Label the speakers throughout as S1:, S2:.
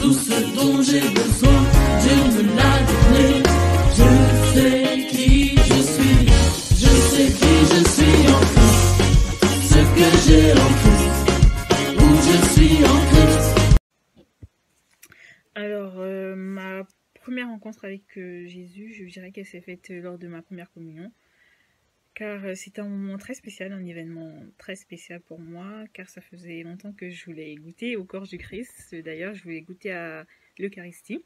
S1: tout ce dont j'ai besoin, Dieu me l'a donné. Je sais qui je suis, je sais qui je suis en Christ, ce que j'ai en Christ, où je suis en Christ.
S2: Alors, ma première rencontre avec Jésus, je dirais qu'elle s'est faite lors de ma première communion, car c'était un moment très spécial, un événement très spécial pour moi, car ça faisait longtemps que je voulais goûter au corps du Christ. D'ailleurs, je voulais goûter à l'Eucharistie.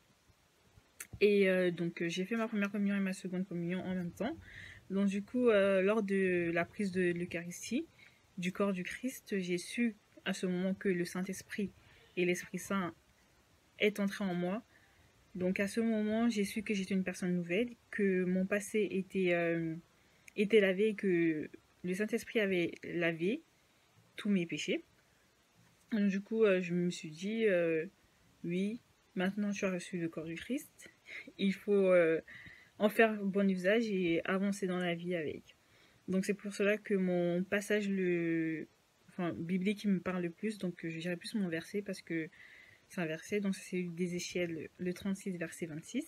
S2: Et donc, j'ai fait ma première communion et ma seconde communion en même temps. Donc, du coup, lors de la prise de l'Eucharistie, du corps du Christ, j'ai su à ce moment que le Saint-Esprit et l'Esprit Saint est entré en moi. Donc à ce moment, j'ai su que j'étais une personne nouvelle, que mon passé était lavé, que le Saint-Esprit avait lavé tous mes péchés. Donc, du coup, je me suis dit, oui, maintenant tu as reçu le corps du Christ, il faut en faire bon usage et avancer dans la vie avec. Donc c'est pour cela que mon passage biblique me parle le plus, donc je dirais plus mon verset parce que c'est un verset, donc c'est des Échelles, le 36, verset 26.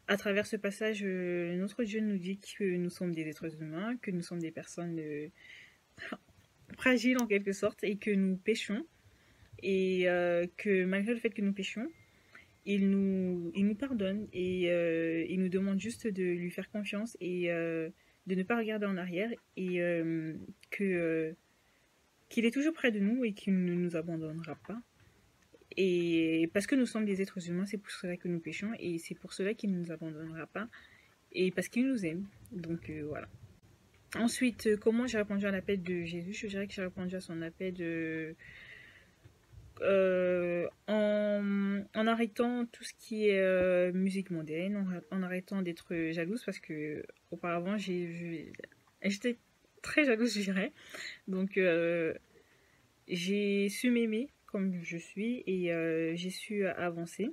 S2: À travers ce passage, notre Dieu nous dit que nous sommes des êtres humains, que nous sommes des personnes fragiles en quelque sorte, et que nous péchons, et que malgré le fait que nous péchons, il nous pardonne, et il nous demande juste de lui faire confiance, et de ne pas regarder en arrière, et qu'il est toujours près de nous, et qu'il ne nous abandonnera pas. Et parce que nous sommes des êtres humains, c'est pour cela que nous péchons, et c'est pour cela qu'il ne nous abandonnera pas, et parce qu'il nous aime. Donc voilà. Ensuite, comment j'ai répondu à l'appel de Jésus? Je dirais que j'ai répondu à son appel en arrêtant tout ce qui est musique mondaine, en arrêtant d'être jalouse, parce que auparavant j'étais très jalouse, je dirais. Donc j'ai su m'aimer comme je suis, et j'ai su avancer,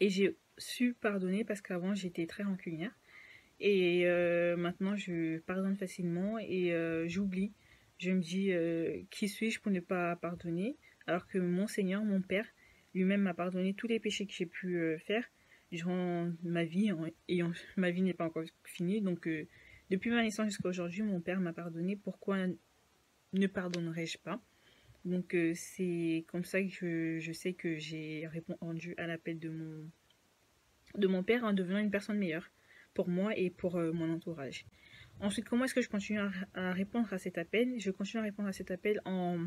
S2: et j'ai su pardonner parce qu'avant j'étais très rancunière, et maintenant je pardonne facilement, et j'oublie. Je me dis qui suis-je pour ne pas pardonner, alors que mon Seigneur, mon Père, lui-même m'a pardonné tous les péchés que j'ai pu faire durant ma vie, et ma vie n'est pas encore finie, donc depuis ma naissance jusqu'à aujourd'hui, mon Père m'a pardonné. Pourquoi ne pardonnerais-je pas? Donc c'est comme ça que je sais que j'ai répondu à l'appel de mon père en devenant une personne meilleure pour moi et pour mon entourage. Ensuite, comment est-ce que je continue à répondre à cet appel? Je continue à répondre à cet appel en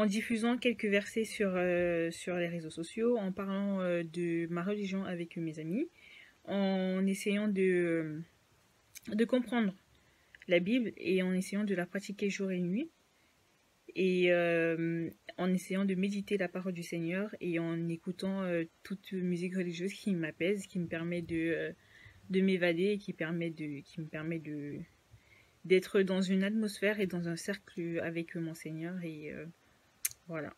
S2: diffusant quelques versets sur les réseaux sociaux, en parlant de ma religion avec mes amis, en essayant de comprendre la Bible, et en essayant de la pratiquer jour et nuit, et en essayant de méditer la parole du Seigneur, et en écoutant toute musique religieuse qui m'apaise, qui me permet de m'évader, et qui me permet d'être dans une atmosphère et dans un cercle avec mon Seigneur, et voilà.